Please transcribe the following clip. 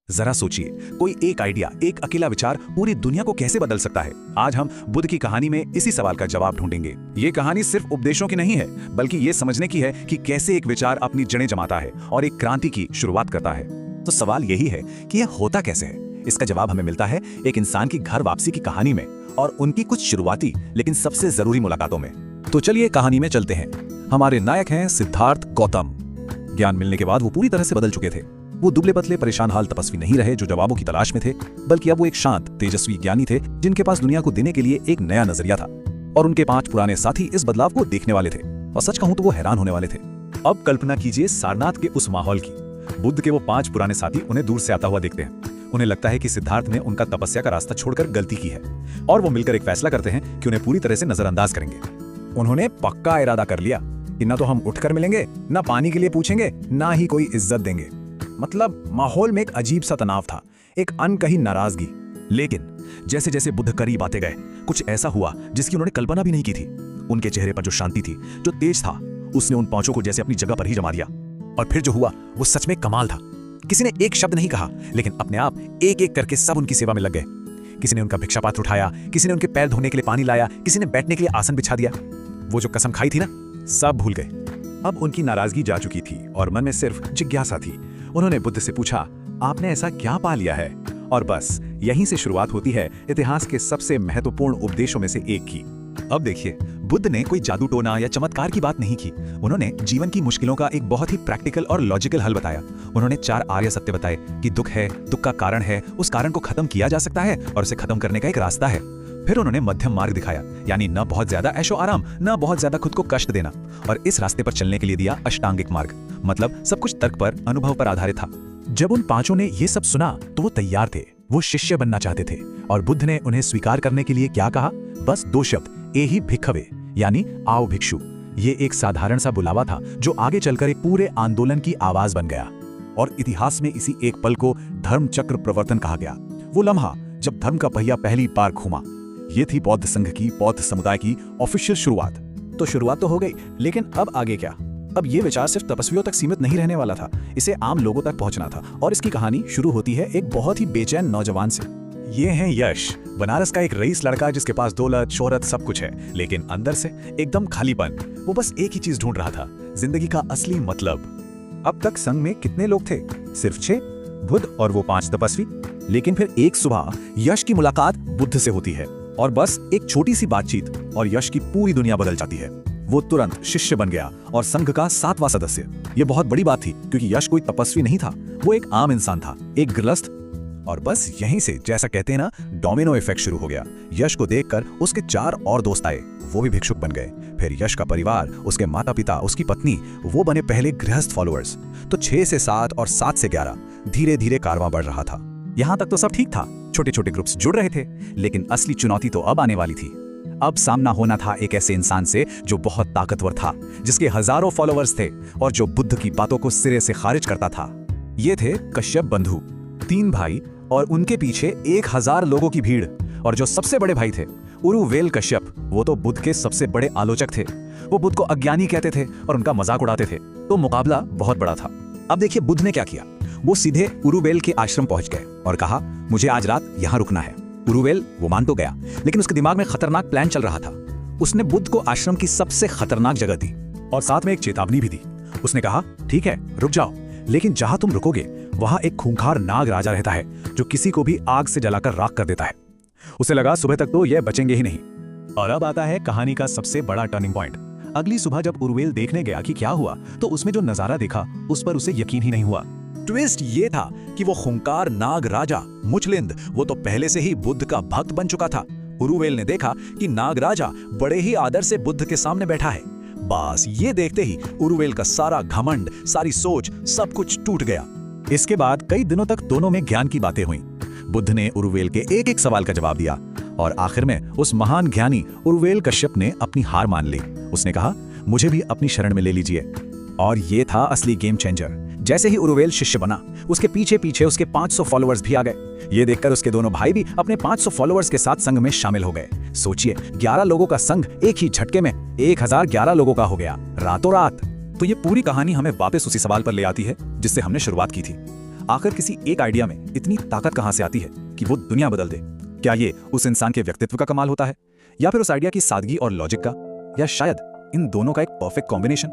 जरा सोचिए, कोई एक आइडिया, एक अकेला विचार पूरी दुनिया को कैसे बदल सकता है। आज हम बुद्ध की कहानी में इसी सवाल का जवाब ढूंढेंगे। ये कहानी सिर्फ उपदेशों की नहीं है, बल्कि ये समझने की है कि कैसे एक विचार अपनी जड़ें जमाता है और एक क्रांति की शुरुआत करता है। तो सवाल यही है कि यह होता कैसे है। इसका जवाब हमें मिलता है एक इंसान की घर वापसी की कहानी में और उनकी कुछ शुरुआती लेकिन सबसे जरूरी मुलाकातों में। तो चलिए कहानी में चलते हैं। हमारे नायक हैं सिद्धार्थ गौतम। ज्ञान मिलने के बाद वो पूरी तरह से बदल चुके थे। वो दुबले पतले परेशान हाल तपस्वी नहीं रहे जो जवाबों की तलाश में थे, बल्कि अब वो एक शांत तेजस्वी ज्ञानी थे जिनके पास दुनिया को देने के लिए एक नया नजरिया था। और उनके 5 पुराने साथी इस बदलाव को देखने वाले थे और सच कहूं तो वो हैरान होने वाले थे। अब कल्पना कीजिए सारनाथ के उस माहौल की। बुद्ध के वो 5 पुराने साथी उन्हें दूर से आता हुआ देखते हैं। उन्हें लगता है कि सिद्धार्थ ने उनका तपस्या का रास्ता छोड़कर गलती की है और वो मिलकर एक फैसला करते हैं कि उन्हें पूरी तरह से नजरअंदाज करेंगे। उन्होंने पक्का इरादा कर लिया कि ना तो हम उठकर मिलेंगे, ना पानी के लिए पूछेंगे, ना ही कोई इज्जत देंगे। मतलब माहौल में एक अजीब सा तनाव था, एक अनकही नाराजगी। लेकिन जैसे जैसे बुद्ध करीब आते गए, कुछ ऐसा हुआ जिसकी उन्होंने कल्पना भी नहीं की थी। उनके चेहरे पर जो शांति थी, जो तेज था, उसने उन 5 को जैसे अपनी जगह पर ही जमा दिया। और फिर जो हुआ वो सच में कमाल था। किसी ने एक शब्द नहीं कहा, लेकिन अपने आप एक एक करके सब उनकी सेवा में लग गए। किसी ने उनका भिक्षा पात्र उठाया, किसी ने उनके पैर धोने के लिए पानी लाया, किसी ने बैठने के लिए आसन बिछा दिया। वो जो कसम खाई थी ना, सब भूल गए। अब उनकी नाराजगी जा चुकी थी और मन में सिर्फ जिज्ञासा थी। उन्होंने बुद्ध से पूछा, आपने ऐसा क्या पा लिया है? और बस यहीं से शुरुआत होती है इतिहास के सबसे महत्वपूर्ण उपदेशों में से एक की। अब देखिए, बुद्ध ने कोई जादू टोना या चमत्कार की बात नहीं की। उन्होंने जीवन की मुश्किलों का एक बहुत ही प्रैक्टिकल और लॉजिकल हल बताया। उन्होंने 4 आर्य सत्य बताए कि दुख है, दुख का कारण है, उस कारण को खत्म किया जा सकता है और उसे खत्म करने का एक रास्ता है। फिर उन्होंने मध्यम मार्ग दिखाया, यानी न बहुत ज्यादा ऐशो आराम, न बहुत ज्यादा खुद को कष्ट देना, और इस रास्ते पर चलने के लिए दिया अष्टांगिक मार्ग। मतलब सब कुछ तर्क पर, अनुभव पर आधारित था। जब उन 5 ने ये सब सुना तो वो तैयार थे। वो शिष्य बनना चाहते थे और बुद्ध ने उन्हें स्वीकार करने के लिए क्या कहा? बस 2 शब्द, एहि भिक्खवे, यानी आओ भिक्षु। ये एक साधारण सा बुलावा था जो आगे चलकर एक पूरे आंदोलन की आवाज बन गया। और इतिहास में इसी एक पल को धर्म चक्र प्रवर्तन कहा गया। वो लम्हा जब धर्म का पहिया पहली बार घूमा। ये थी बौद्ध संघ की, बौद्ध समुदाय की ऑफिशियल शुरुआत। तो शुरुआत तो हो गई, लेकिन अब आगे क्या? अब ये विचार सिर्फ तपस्वियों तक सीमित नहीं रहने वाला था, इसे आम लोगों तक पहुंचना था। और इसकी कहानी शुरू होती है एक बहुत ही बेचैन नौजवान से। ये है यश, बनारस का एक रईस लड़का जिसके पास दौलत, शोहरत सब कुछ है, लेकिन अंदर से एकदम खालीपन। वो बस एक ही चीज ढूंढ रहा था, जिंदगी का असली मतलब। अब तक संघ में कितने लोग थे? सिर्फ 6, बुद्ध और वो 5 तपस्वी। लेकिन फिर एक सुबह यश की मुलाकात बुद्ध से होती है और बस एक छोटी सी बातचीत और यश की पूरी दुनिया बदल जाती है। वो तुरंत शिष्य बन गया और संघ का 7वां सदस्य। ये बहुत बड़ी बात थी क्योंकि यश कोई तपस्वी नहीं था, वो एक आम इंसान था, एक गृहस्थ। और बस यहीं से, जैसा कहते हैं ना, डोमिनो इफेक्ट शुरू हो गया। यश को देखकर उसके 4 और दोस्त आए, वो भी भिक्षुक बन गए। फिर यश का परिवार, उसके माता पिता, उसकी पत्नी, वो बने पहले गृहस्थ फॉलोअर्स। तो 6 से 7 और 7 से 11 धीरे धीरे कारवां बढ़ रहा था। यहाँ तक तो सब ठीक था, छोटे छोटे ग्रुप्स जुड़ रहे थे। लेकिन असली चुनौती तो अब आने वाली थी। अब सामना होना था एक ऐसे इंसान से जो बहुत ताकतवर था, जिसके हजारों फॉलोअर्स थे और जो बुद्ध की बातों को सिरे से खारिज करता था। ये थे कश्यप बंधु, 3 भाई और उनके पीछे 1000 लोगों की भीड़। और जो सबसे बड़े भाई थे, उरुवेल कश्यप, वो तो बुद्ध के सबसे बड़े आलोचक थे। वो बुद्ध को अज्ञानी कहते थे और उनका मजाक उड़ाते थे। तो मुकाबला बहुत बड़ा था। अब देखिए बुद्ध ने क्या किया। वो सीधे उरुवेल के आश्रम पहुंच गए और कहा, मुझे आज रात यहां रुकना है। उरुवेल वो मान तो गया, लेकिन उसके दिमाग में खतरनाक प्लान चल रहा था। उसने बुद्ध को आश्रम की सबसे खतरनाक जगह दी और साथ में एक चेतावनी भी दी। उसने कहा, ठीक है रुक जाओ, लेकिन जहां तुम रुकोगे वहां एक खूंखार नाग राजा रहता है जो किसी को भी आग से जलाकर राख कर देता है। उसे लगा सुबह तक तो यह बचेंगे ही नहीं। और अब आता है कहानी का सबसे बड़ा टर्निंग पॉइंट। अगली सुबह जब उरुवेल देखने गया कि क्या हुआ, तो उसमें जो नजारा देखा उस पर उसे यकीन ही नहीं हुआ। ट्विस्ट ये था कि वो खूंखार नाग राजा मुचलिंद, वो तो पहले से ही बुद्ध का भक्त बन चुका था। उरुवेल ने देखा कि नाग राजा बड़े ही आदर से बुद्ध के सामने बैठा है। बस ये देखते ही उरुवेल का सारा घमंड, सारी सोच, सब कुछ टूट गया। इसके बाद कई दिनों तक दोनों में ज्ञान की बातें हुई। बुद्ध ने उरुवेल के एक एक सवाल का जवाब दिया और आखिर में उस महान ज्ञानी उरुवेल कश्यप ने अपनी हार मान ली। उसने कहा, मुझे भी अपनी शरण में ले लीजिए। और ये था असली गेम चेंजर। जैसे ही उरुवेल शिष्य बना, उसके पीछे पीछे उसके 500 फॉलोअर्स भी आ गए। ये देखकर उसके दोनों भाई भी अपने 500 फॉलोअर्स के साथ संघ में शामिल हो गए। सोचिए, 11 लोगों का संघ एक ही झटके में 1011 लोगों का हो गया, रातों रात। तो ये पूरी कहानी हमें वापस उसी सवाल पर ले आती है जिससे हमने शुरुआत की थी। आखिर किसी एक आइडिया में इतनी ताकत कहां से आती है कि वो दुनिया बदल दे? क्या ये उस इंसान के व्यक्तित्व का कमाल होता है, या फिर उस आइडिया की सादगी और लॉजिक का, या शायद इन दोनों का एक परफेक्ट कॉम्बिनेशन?